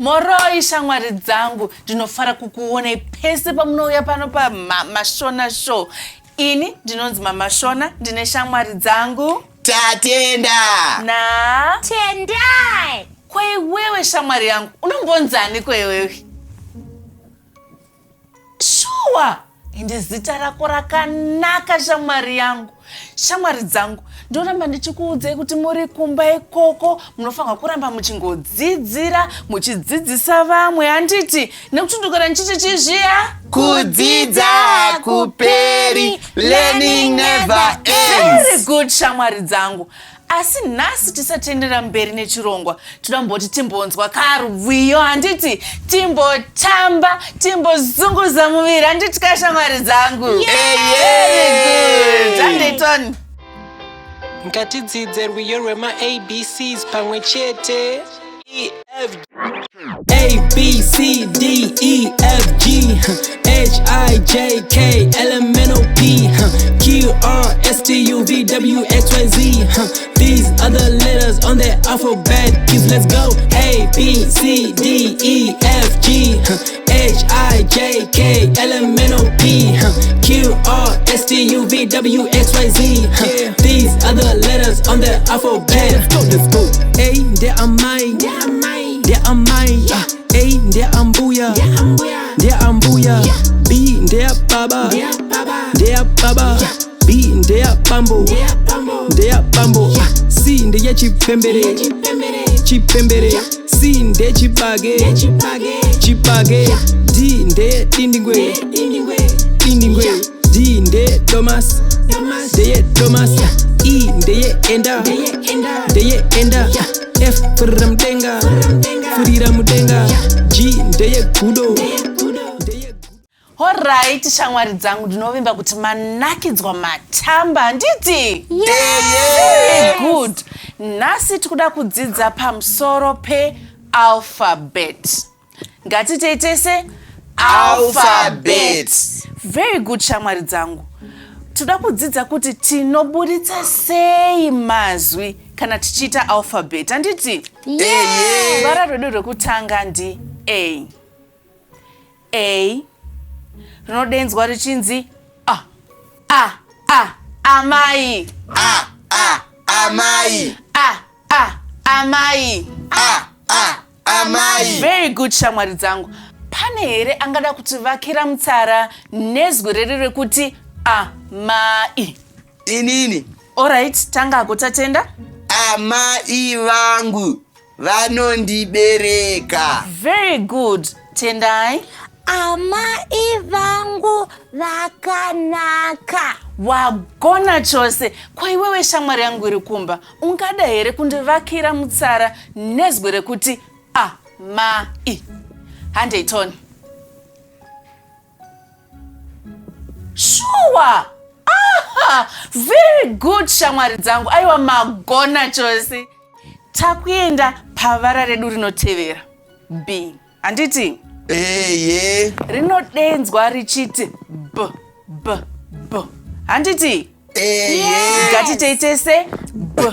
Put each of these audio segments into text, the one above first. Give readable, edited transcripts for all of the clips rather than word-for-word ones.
Moroi shamwari dzangu, ndinofara kukuonai pese pamunouya pano paMhamha Shona show. Ini ndinonzi Mhamha Shona, ndine shamwari dzangu Tatenda na Tendai. Kwewewe shamwari yangu, unombonzani kwewewe? Shuwa, ende zita rako rakanaka shamwari yangu. Shamwari dzangu, ndoramba ndichikuudzai kuti muri kumba ikoko munofanirwa kuramba muchingodzidzira, muchidzidzisa vamwe handiti, nekuti ndikora ndichichizviya kudzidza kuperi, learning never ends. Very good shamwari dzangu. Asi nhasi tisatendera mberi nechirongwa, toda timbonzwa karwiyo handiti, timbotamba, timbozunguza muviri handiti kashamwari dzangu. Very good. Handitoni. Ngatidzidze rwiyo rwemaABCs pamwe chete. A B C D E F G H I J K L M N O P Q R S T U V W X Y Z. These are the letters on the alphabet. Kids, let's go. A B C D E F G H I J K L M N O P Q R S T U V W X Y Z. These are the letters on the alphabet. Let's go. A, there am I. There am I. A, there am Buya. There am Buya. B, there Baba. There Baba. B, there Bambo. There Bambo. C, there Chipembere. C, there Chipage. D, there Indingwe. D, there Thomas. There Thomas. E, there Enda. F, Furamdenga. G, ndeye Kudo. Alright, shamwari dzangu, ndinovimba kuti manakidzwa matamba handiti? Very good. Nhasi tikuda kudzidza pamusoro pealphabet. Ngatitei tese alphabet. Very good shamwari dzangu. Tikuda kudzidza kuti tinoburitsa sei mazwi kana tichiita alphabet handiti? Vara rwedu rwekutanga ndi A. A rinodenzwa richinzi amai. Amai. Amai. Amai. Very good shamwari dzangu. Pane here angada kutivakira mutsara nezwi riri rekuti amai? Inini. Alright, tanga Tatenda. Amai vangu vanondibereka. Very good. Tendai. Amai vangu vakanaka. Wagona chose. Kwaiwewe shamwari yangu iri kumba, ungada here kundivakira mutsara nezwi rekuti amai? Handeitoni. Sure. Very good shamwari dzangu. Aiwa magona chose. Takuenda pavara redu rinotevera B. Handiti? Rinodenzwa richiti B. Handiti? Ngatitei tese B.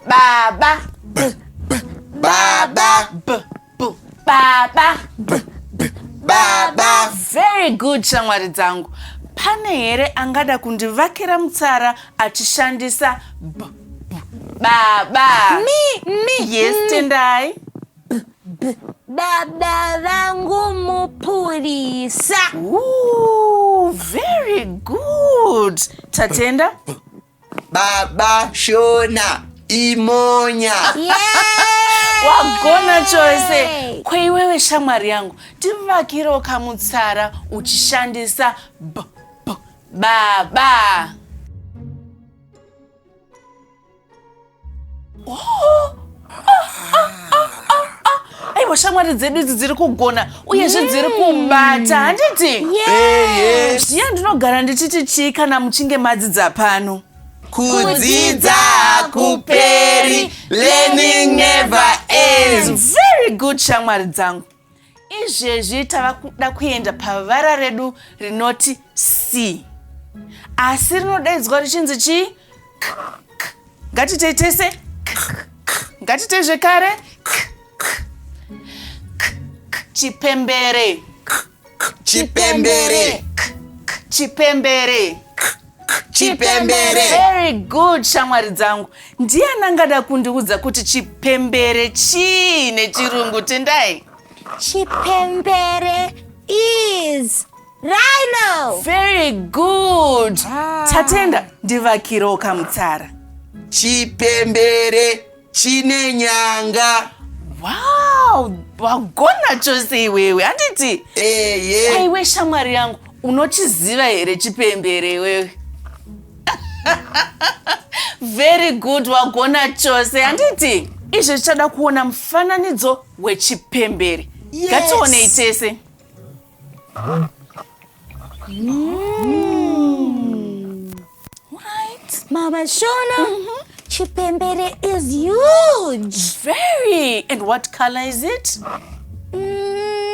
Baba. Baba. Very good shamwari dzangu. Pane here angada kundivakira mutsara achishandisa baba? Yes, Tendai. Baba vangu mupurisa. Ooh, very good. Tatenda. Baba Shona imonya. Wagona chose. Kweiwewe shamwari yangu, tivakiro kamutsara uchishandisa baba. Aiwa shamwari dzedu idzi dziri kugona uyezve dziri kubata handiti? Zviya ndinogara ndichiti chii kana muchinge madzidza pano? Kudzidza kuperi, learning never ends. Very good shamwari dzangu. Izvezvi tava kuda kuenda pavara redu rinoti C. Asi rinodaidzwa richinzi chii? Ngatitei tese Ngatite zvekare. Chipembere. Chipembere. Chipembere. Chipembere. Very good, shamwari dzangu. Ndiani angada kundiudza kuti chipembere chii nechirungu Tendai? Chipembere is rhino. Very good. Tatenda, ndivakirewo kamutsara. Chipembere chine nyanga. Wow, wagona chose iwewe, handiti? Aiwe shamwari yangu, unochiziva here chipembere iwewe? Very good, wagona chose, handiti? Izvo zvichada kuona mufananidzo wechipembere. Ngatione tese. Right. Mhamha Shona, chipembere is huge. Very. And what color is it?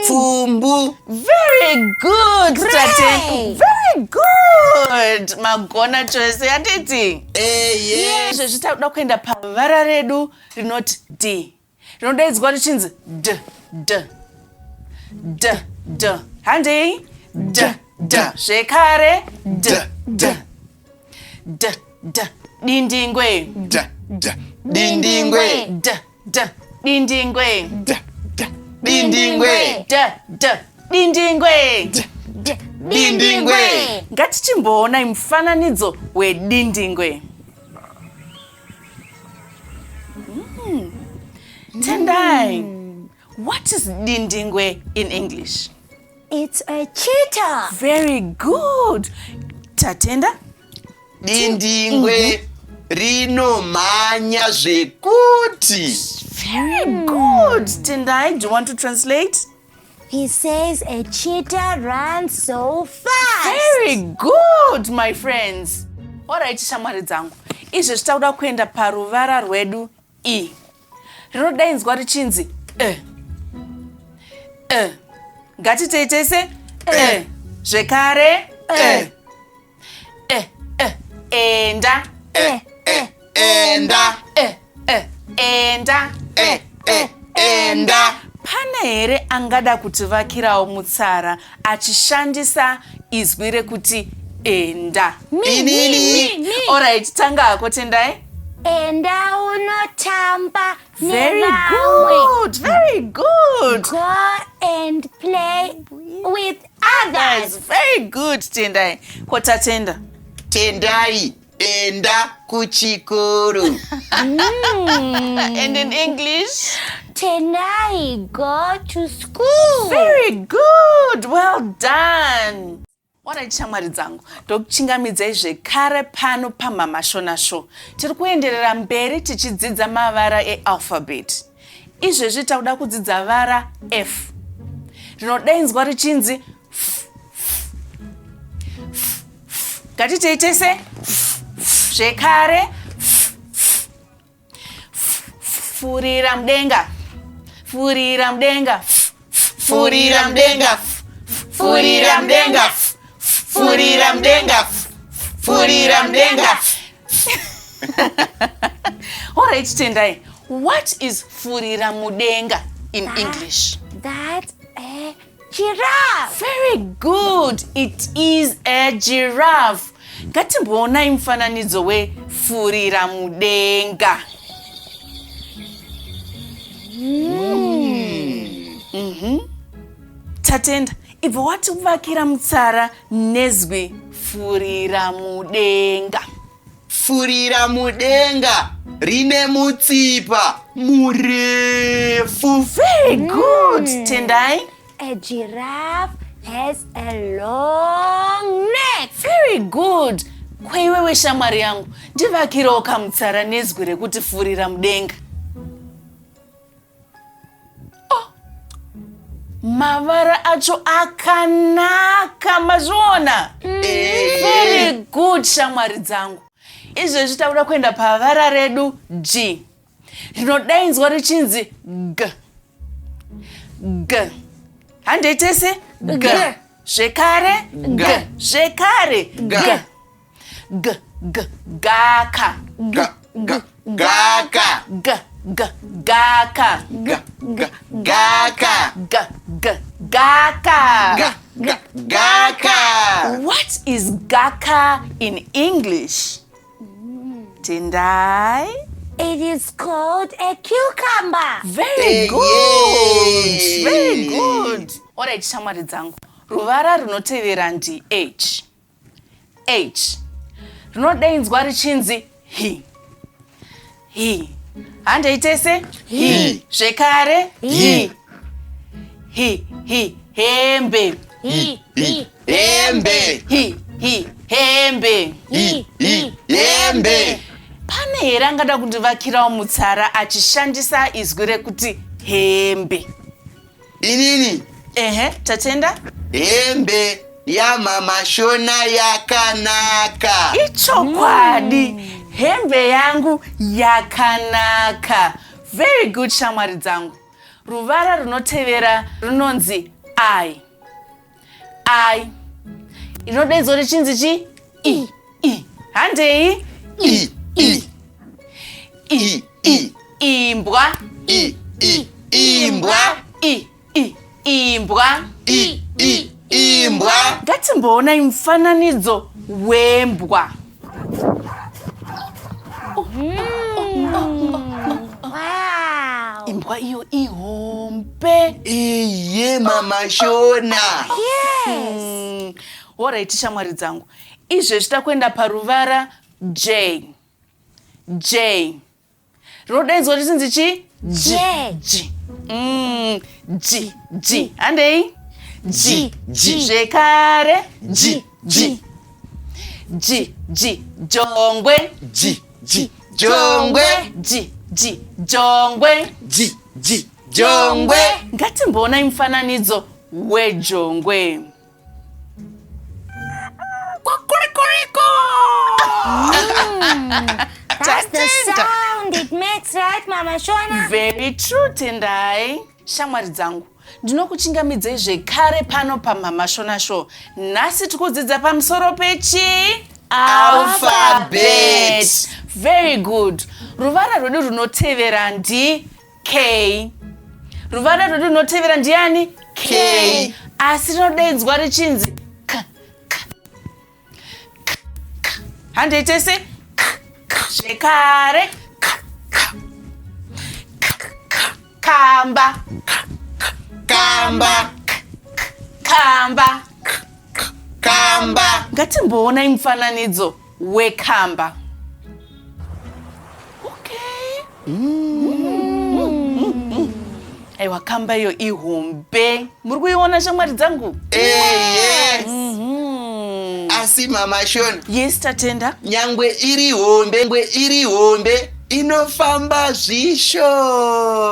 Pfumbu. Very good, Great. Very good. Magona chose, handiti? Yes. Izvo zvitauda kuenda pavara redu rinoti D. Rinodaidzwa richinzi D. Handi? D. Zvekare D. Dindingwe. Dindingwe. Dindingwe. Dindingwe. Dindingwe. Dindingwe. Ngatichimboona mufananidzo wedindingwe. Tendai, what is dindingwe in English? It's a cheetah. Very good. Tatenda? Dindingwe rinomhanya zvekuti. Very good. Tendai, do you want to translate? He says a cheetah runs so fast. Very good, my friends. Alright, shamwari dzangu. Izvi zvitauda kuenda paruvara rwedu E. Rinodaidzwa richinzi Ngatiteitese zvekare enda. Enda. Enda. Pana here angada kutivakirawo mutsara achishandisa izwi rekuti enda? Me. Alright, tanga hako Tendai. Enda unotamba Very nevamwe. good. Very good. Go and play with That's others. very good, Tendai. Kotatenda. Tendai. Enda kuchikoro. And in English? Tendai, go to school. Very good. Well done. Alright, shamwari dzangu, ndokuchingamidzai zvekare pano paMhamha Shona show. Tiri kuenderera mberi tichidzidza mavara ealphabet. Izvezvi takuda kudzidza vara F. Rinodaidzwa richinzi F. Ngatiteitese zvekare furira mudenga. Furira mudenga. Furira mudenga. Furira mudenga. Furira mudenga. Furira mudenga. Alright, Tendai. What is furira mudenga in English? That's a giraffe. Very good. It is a giraffe. Ngatimboonai mufananidzo wefurira mudenga. Tatenda, ibva wativakira mutsara nezwi furira mudenga. Furira mudenga rine mutsipa murefu. Very good, Tendai. A giraffe has a long neck. Very good. Kwaiwewe shamwari yangu, ndivakirewo kamutsara nezwi rekuti furira mudenga. Mavara acho akanaka, mazviona? Very good, shamwari dzangu. Izvezvi takuda kuenda pavara redu G. Rinodaidzwa richinzi G. Handeitese G. Zvekare G. Zvekare G. Gaka. Gaka. Gaka. Gaka. Gaka. Gaka. What is gaka in English? Tendai? It is called a cucumber. Very good. Yay. Very good. Alright, shamwari dzangu. Ruvara runotevera ndi H. H. Rinodaidzwa richinzi he. He. Handei tese? He. Zvekare? He. He. Hembe. Hembe. Hembe. Hembe. Pane here angada kundivakirawo mutsara achishandisa izwi rekuti hembe? Inini. Tatenda? Hembe yaMhamha Shona yakanaka. Ichokwadi. Hembe yangu yakanaka. Very good, shamwari dzangu. Ruvara runotevera runonzi I. I. Inodaidzwa richinzi chi? I. Handei? Imbwa. Imbwa. Imbwa. Imbwa. Ngatimboonai mufananidzo wembwa. Wow. Imbwa iyo ihombe. Iye Mhamha Shona. Yes. Alright, shamwari dzangu. Izvezvi takuenda paruvara J. J. Rinodaidzwa richinzi chi? J. G. Handei? G. Zvekare? G. Jongwe. Jongwe. Jongwe. Jongwe. Ngatimboonai mufananidzo wejongwe. That's the sound it makes, right, Mhamha Shona? Very true, Tendai. Shamwari dzangu, ndinokuchingamidzai zvekare pano paMhamha Shona Show. Nhasi tikudzidza pamusoro pechi? Alphabet. Very good. Ruvara rwedu runotevera ndi K. Ruvara rwedu runotevera ndiani? K. Asi rinodaidzwa richinzi K. Handei tese? Zvekare? Kamba. Ngatimboonai mufananidzo wekamba. Okay. Aiwa, kamba iyo ihombe. Muri kuiona shamwari dzangu? Yes. Asi Mhamha Shona. Yes, Tatenda. Nyangwe iri hombe inofamba zvishoma.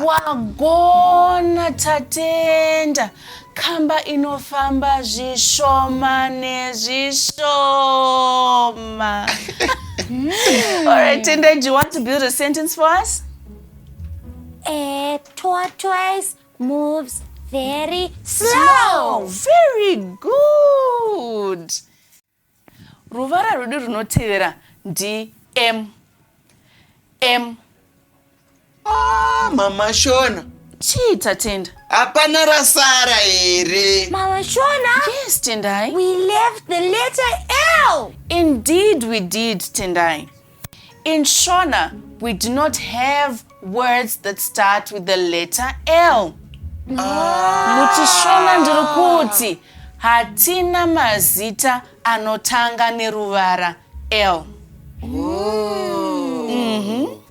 Wagona, Tatenda. Kamba inofamba zvishoma nezvishoma. Alright, Tendai, do you want to build a sentence for us? A tortoise moves very slow. Very good. Ruvara rwedu runotevera ndi M. Mhamha Shona. Chii, Tatenda? Hapana rasara here. Mhamha Shona? Yes, Tendai. We left the letter L. Indeed we did, Tendai. In Shona, we do not have words that start with the letter L. MuchiShona ndiri kuti hatina mazita anotanga neruvara L.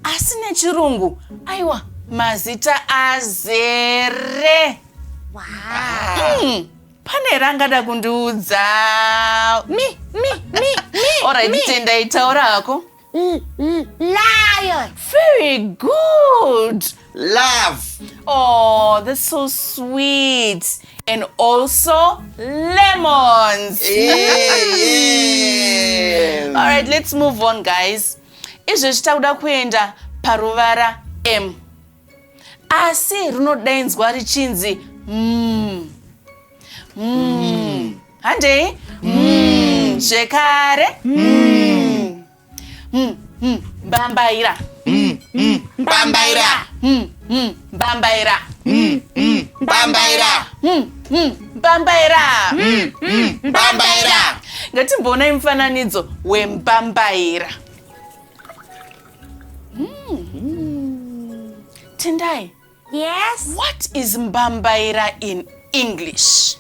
Asi nechirungu, aiwa, mazita azere. Wow. Pane rangada kundiudza. Me. Alright, Tendai, taura hako. Lion. Very good. Love. Oh, that's so sweet. And also lemons. Yeah. Alright, let's move on, guys. Izvezvi takuda kuenda paruvara M. Asi rinodaidzwa richinzi Handei? Zvekare? mbambaira. Mbambaira. Mbambaira. Mbambaira. Mbambaira. Mbambaira. Ngatimbonai mufananidzo wembambaira. Tendai. Yes? What is mbambaira in English?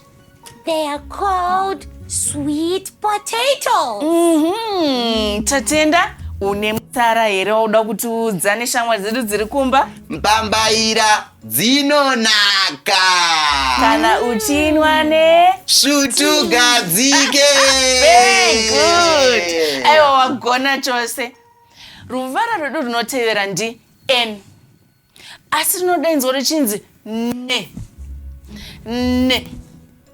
They are called sweet potatoes. Tatenda, une mutsara here wauda kutiudza neshamwari dzedu dziri kumba? Mbambaira dzinonaka. Kana uchinwa ne? Svutu gadzike. Very good. Aiwa wagona chose. Ruvara rwedu runotevera ndi N. Asi rinodainzwa richinzi ne. Ne.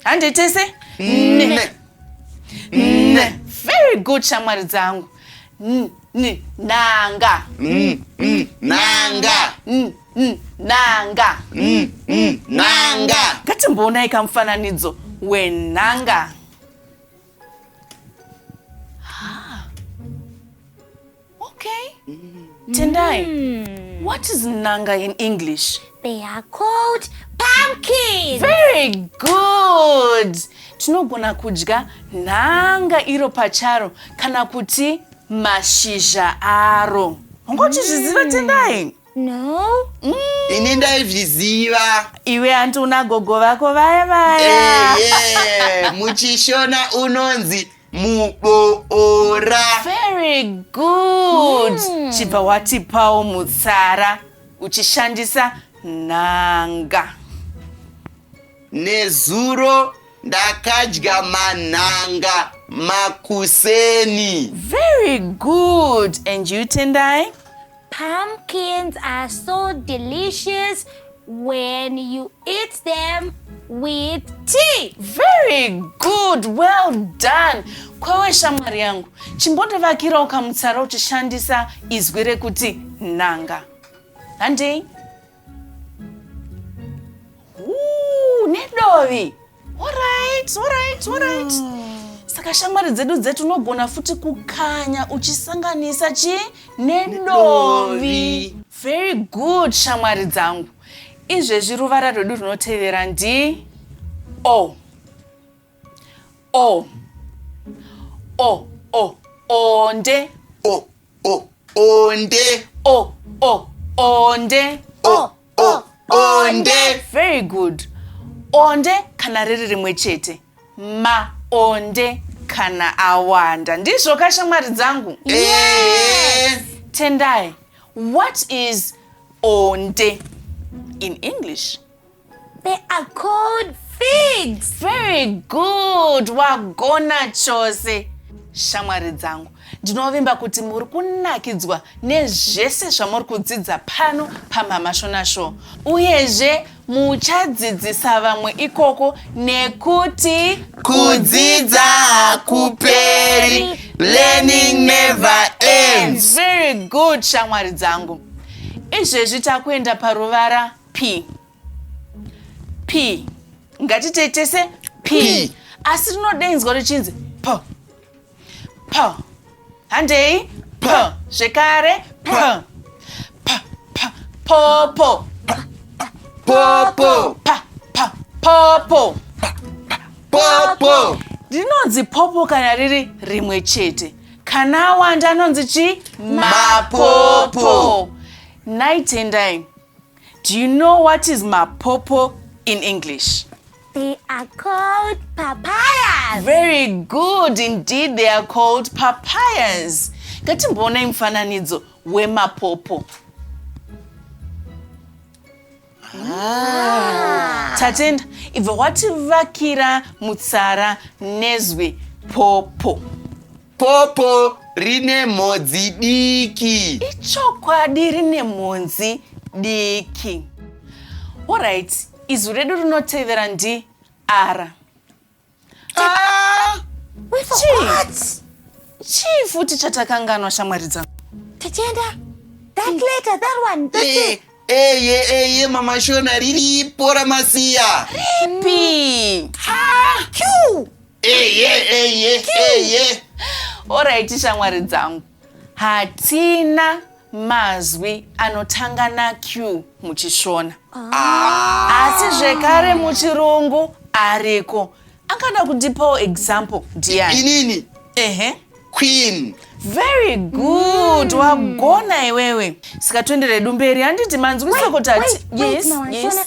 Hande tese? Ne. Ne. Very good shamwari dzangu. Nanga. Nanga. Nanga. Nanga. Ngatimbonai kamufananidzo wenhanga. Okay. Tendai, what is nanga in English? They are called pumpkins. Very good. Tinogona kudya nhanga iro pacharo kana kuti mashizha aro. Ungachizviziva Tendai? No. Ini ndaizviziva. Iwe anti una gogo vako vaya vaya. Muchishona unonzi muboora. Very good. Chibva watipawo mutsara uchishandisa nhanga. Nezuro ndakadya manhanga makuseni. Very good. And you, Tendai? Pumpkins are so delicious when you eat them with tea. Very good. Well done. Kwewe shamwari yangu, chimbondovakirawo kamutsara uchishandisa izwi rekuti nhanga. Handei? Nedovi. Alright. Saka shamwari dzedu dzetunogona futi kukanya uchisanganisa nedovi. Very good shamwari dzangu. Izvezvi ruvara rwedu runotevera ndi O. Onde. Onde. Onde. Onde. Very good. Onde kana riri rimwe chete. Maonde kana awanda. Ndizvo kashamwari dzangu? Yes. Tendai, what is onde in English? They are called figs. Very good. Wagona chose. Shamwari dzangu, ndinovimba kuti muri kunakidzwa nezvese zvamuri kudzidza pano paMhamha Shona Show. Uyezve muchadzidzisa vamwe ikoko nekuti kudzidza hakuperi. Learning never ends. Very good shamwari dzangu. Izvezvi takuenda paruvara P. Ngatitese P. Asi rinodainzwa richinzi P. Handei? P. Zvekare P. Popo. Popo. Rinonzi popo kana riri rimwe chete. Kana awanda anonzi chi? Mapopo. Tendai, do you know what is mapopo in English? They are called papayas. Very good indeed, they are called papayas. Ngatimbonai mufananidzo wemapopo. Tatenda, ibva wativakira mutsara nezwi popo. Popo rine mhodzi diki. Ichokwadi rine mhodzi diki. Alright, izwi redu rinotevera ndi ara. We forgot. Chii futi chatakanganwa shamwari dzangu? Tatenda, that letter, that one, that's it. Eye Mhamha Shona riripo ramasiya. Ripi. Q. Eye. Alright shamwari dzangu, hatina mazwi anotanga naQ muchiShona. Asi zvekare muchirungu ariko. Angada kundipawo example ndiani? Inini. Queen. Very good. Wagona iwewe. Saka tuendere dumberi handiti manzwisa kutati. Yes. Shona.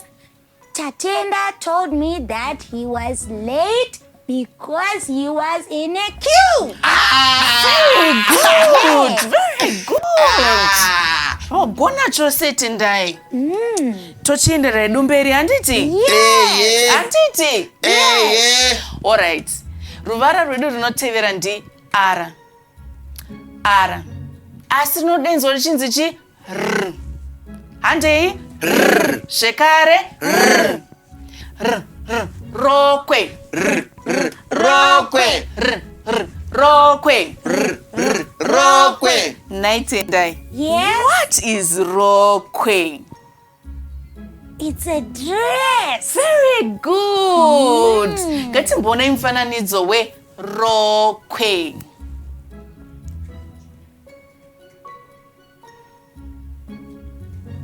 Tatenda told me that he was late because he was in a queue. Very good. Very good. Wagona chose Tendai. Tochiendere dumberi handiti? Yes. Handiti? Yes. All right. Ruvara rwedu runotevera ndi ara. Ara. Asi rinodenzwa richinzi chi? R. Handei? R. Zvekare? R. R. R. Rokwe. R. R. Rokwe. R. R. Rokwe. R. R. Rokwe. Tendai. Yes. What is rokwe? It's a dress. Very good. Ngatimbone mufananidzo we rokwe.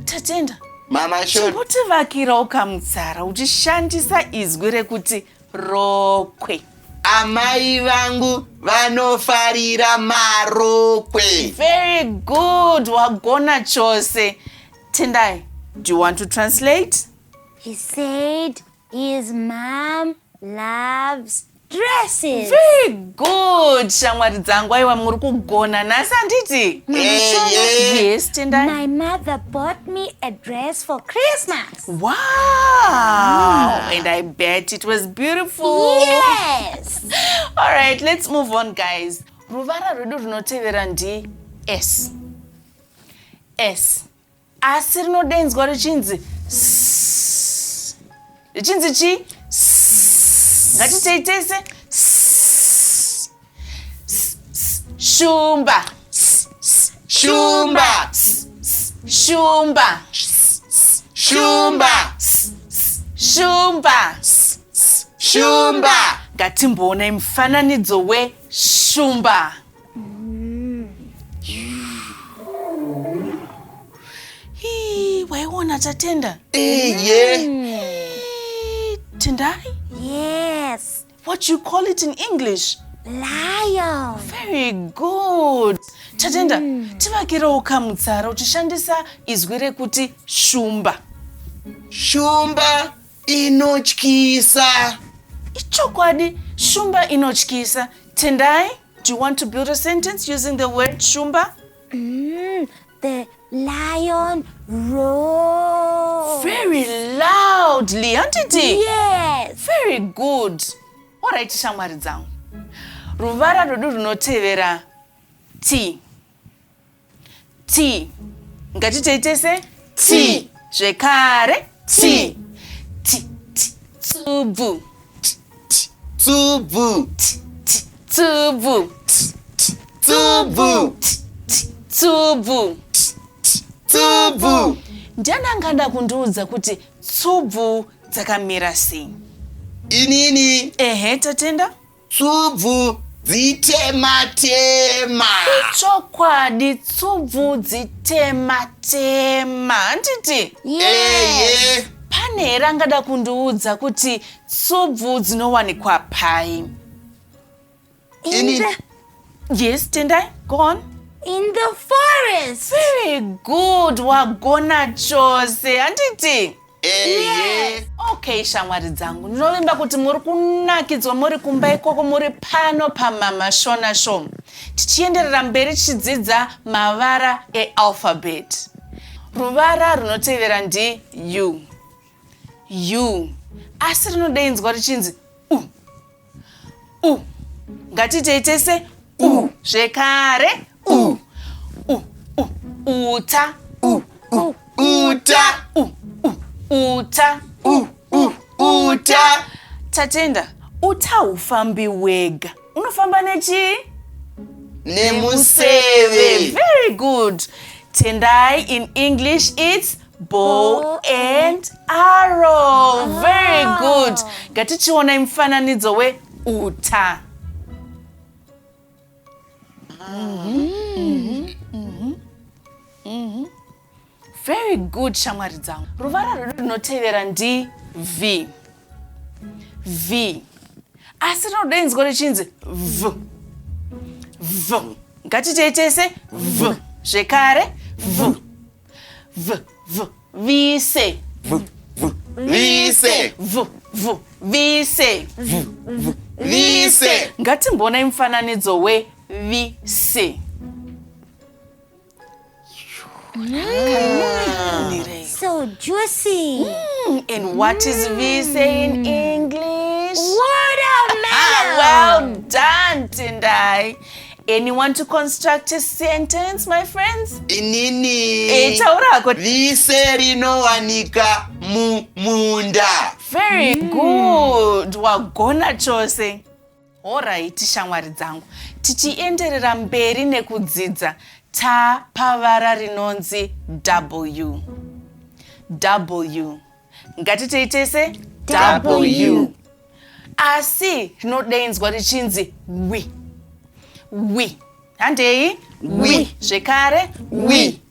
Tatenda. Mama Shona. Utivakirawo kamutsara uchishandisa izwi rekuti rokwe. Amai vangu vanofarira marokwe. Very good. Wagona chose. Tendai, do you want to translate? He said his mom loves dresses. Very good. Shamwari dzangu aiwa muri kugona nhasi handiti? Yes, Tendai. My mother bought me a dress for Christmas. Wow. And I bet it was beautiful. Yes. All right, let's move on, guys. Ruvara rwedu runotevera ndi S. S. Asi rinodenzwa richinzi S. Richinzi chi? S. Ngatiteitese. S. Shumba. Shumba. Shumba. Shumba. Shumba. Shumba. Ngatimbone mufananidzo we shumba. Waiona Tatenda? Tendai? Yes. What you call it in English? Lion. Very good. Tatenda, tivakirawo kamutsara uchishandisa izwi rekuti shumba. Shumba inotyisa. Ichokwadi, shumba inotyisa. Tendai, do you want to build a sentence using the word shumba? The lion roared. Very loudly, handiti? Yes. Very good. All right, shamwari dzangu. Ruvara rwedu runotevera T. T. Ngatiteitese? T. Zvekare? T. T. T. Tsubu. Tsubu. Tsubu. Tsubu. Tsubu. Tsubu. Ndiani angada kundiudza kuti tsubu dzakamira sei? Inini. Tatenda? Tsubu dzitema-tema. Chokwadi, tsubu dzitema-tema. Handiti? Yes. Pane here angada kundiudza kuti tsubu dzinowanikwa pai? Yes, Tendai, go on. In the forest. Very good. Wagona chose. Handiti? Yes. Okay, shamwari dzangu. Ndinovimba kuti muri kunakidzwa muri kumba ikoko muri pano paMhamha Shona show. Tichienderera mberi tichidzidza mavara ealphabet. Ruvara runotevera ndi U. U. Asi rinodeinzwa richinzi U. U. Ngatiteitese U. Zvekare U. U. U. Uta. U. U. Uta. U. U. Uta. U. U. Uta. Tatenda, uta hufambi wega. Unofamba nechi? Nemuseve. Very good. Tendai in English it's bow and arrow. Very good. Ngatichiona mufananidzo we uta. Very good, shamwari dzangu. Ruvara rwedu runotevera ndi V. V. Asi rinodaidzwa richinzi V. V. Ngatiteitese V. Zvekare V. V. V. Vise. V. V. Vise. V. V. Vise. V. V. Vise. Ngatimbonai mufananidzo weVise. So juicy. And what is Vise in English? Watermelon. Well done, Tendai. Anyone to construct a sentence, my friends? Inini. Taurako. Vise rinowanika mumunda. Very good. Wagona chose. Alright, shamwari dzangu. Tichienderera mberi nekudzidza. Pavara rinonzi W. W. Ngatiteitese W. Asi rinodaidzwa richinzi wi. Wi. Handei? Wi. Zvekare? Wi.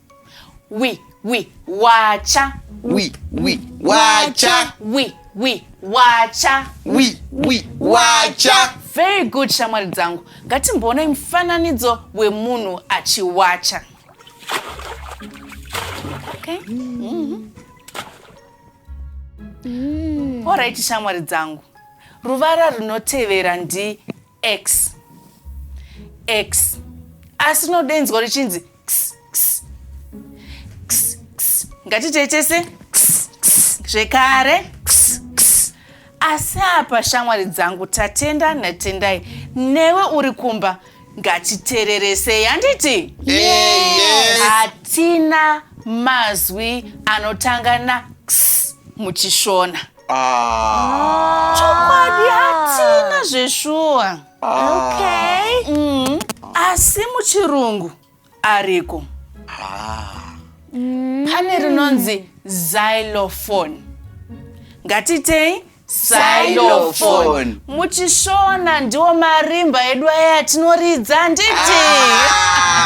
Wi. Wi. Wacha. Wi. Wi. Wacha. Wi. Wi. Wacha. Wi. Wi. Wacha. Very good, shamwari dzangu. Ngatimbonai mufananidzo wemunhu achiwacha. Okay? Alright, shamwari dzangu. Ruvara runotevera ndi X. X. Asi rinodaidzwa richinzi X. X. X. X. Ngatiteitese X. X. Zvekare X. X. Asi apa shamwari dzangu Tatenda naTendai, newe uri kumba, ngatitereresei handiti? Yes. Hatina mazwi anotanga na X muchiShona. Chokwadi hatina zveshuwa. Okay. Asi muchirungu ariko. Pane rinonzi xylophone. Ngatitei? Xylophone. MuchiShona ndiwo marimba edu aya atinoridza nditi.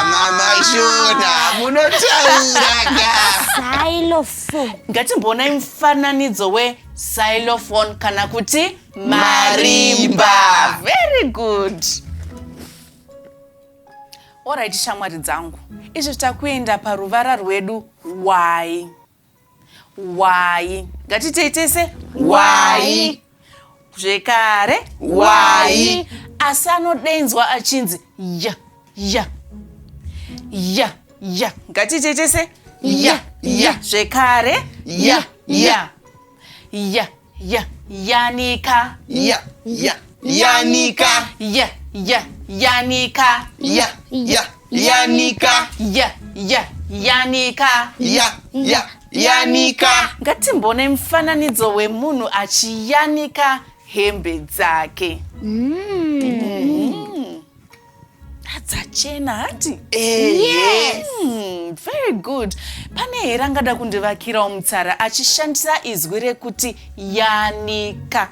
Mhamha Shona, munotaura. Xylophone. Ngatimbonai mufananidzo weXylophone kana kuti marimba. Very good. Alright, shamwari dzangu. Izvi takuenda paruvara rwedu Y. Y. Ngatiteitese Y. Zvekare Y. Asi anodaidzwa achinzi ya. Ngatiteitese Ya. Zvekare Ya. Yanika. Yanika. Yanika. Yanika. Yanika. Yanika. Ngatimbonai mufananidzo wemunhu achiyanika hembe dzake. Dzachena hati? Yes. Very good. Pane here angada kundivakirawo mutsara achishandisa izwi rekuti yanika.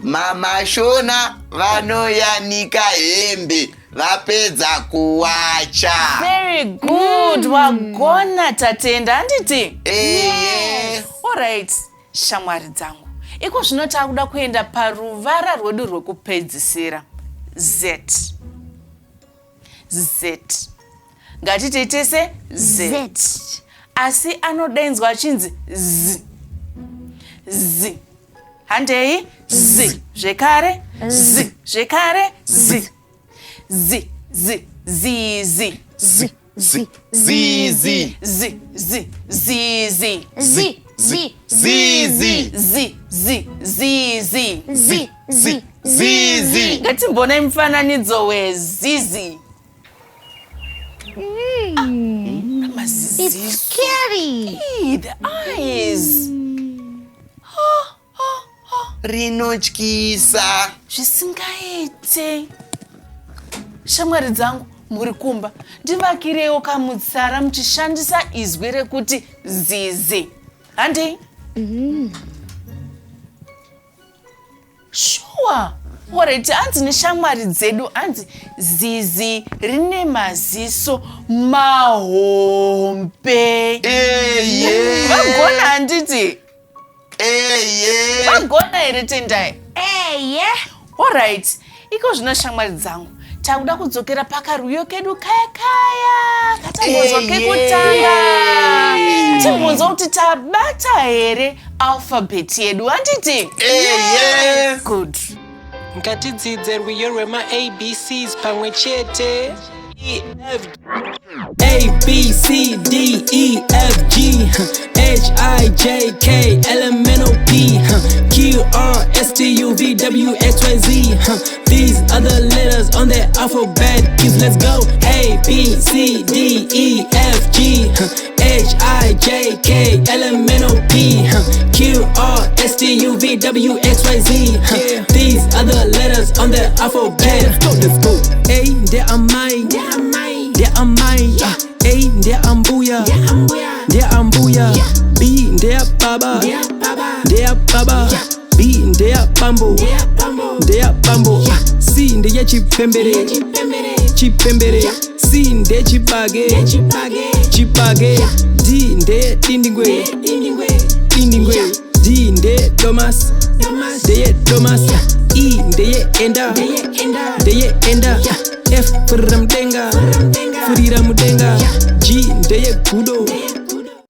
Mhamha Shona vanoyanika hembe vapedza kuwacha. Very good. Wagona Tatenda handiti? Yes. Alright, shamwari dzangu. Iko zvino takuda kuenda paruvara rwedu rwekupedzisira. Z. Ngatiteitese Z. Asi anodaidzwa achinzi Z. Handei? Z. Zvekare? Z. Zvekare? Z. Zizi. Zizi. Ngatimbonai mufananidzo wezizi. It's scary. The eyes. Rinotyisa. Zvisingaite. Shamwari dzangu muri kumba, ndivakirewo kamutsara muchishandisa izwi rekuti zizi. Handei? Sure. Alright, hanzi neshamwari dzedu hanzi zizi rine maziso mahombe. Vagona handiti? Vagona here Tendai? Alright, iko zvino shamwari dzangu. Takuda kudzokera pakarwiyo kedu kaya kaya. Katambozwa kekutanga. Timbonzwa kuti tabata here alphabet yedu handiti? Good. Ngatiyimbeyi rwiyo rwemaABCs pamwe chete. A B C D E F G H I J K L M N O P Q R S T U V W X Y Z. These are the letters on the alphabet. Kids, let's go. A B C D E F G H I J K L M N O P Q R S T U V W X Y Z. These are the letters on the alphabet. Let's go. A, there are mine. There are mine. A, there are mbuya. There are mbuya. B, there are baba. There are baba. B, there are bambo. There are bambo. C, there are chipembere. Chipembere. C, there are chipage. Chipage. D, there are dindingwe. Dindingwe. D, there are domas. There are domas. E, there are enda. There are enda. F, furamudenga. Furamudenga. G, there are kudo.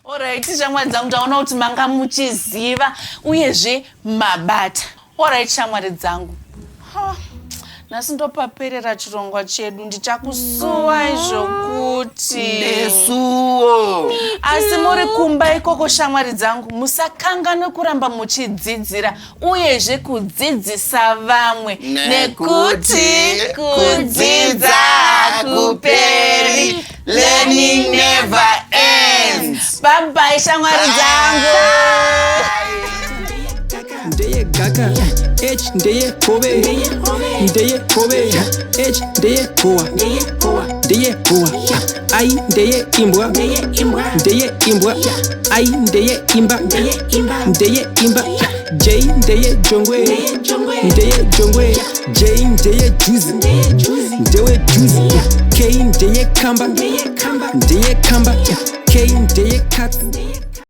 Alright, shamwari dzangu taona kuti manga muchiziva uyezve mabata. Alright, shamwari dzangu. Nhasi ndopaperera chirongwa chedu, ndichakusuwa izvokuti Nesuwo. asi muri kumba ikoko shamwari dzangu musakanganwe kuramba muchidzidzira uyezve kudzidzisa vamwe nekuti kudzidza hakuperi. Learning never ends. Bye bye shamwari dzangu. Ndeye gaga, H ndeye kobe, ndeye kobe, H ndeye koa, ndeye koa, I ndeye imbwa, ndeye imbwa, I ndeye imba, ndeye imba, J ndeye jongwe, ndeye jongwe, J ndeye juice, ndeye juice, K ndeye kamba, ndeye kamba, K ndeye cat.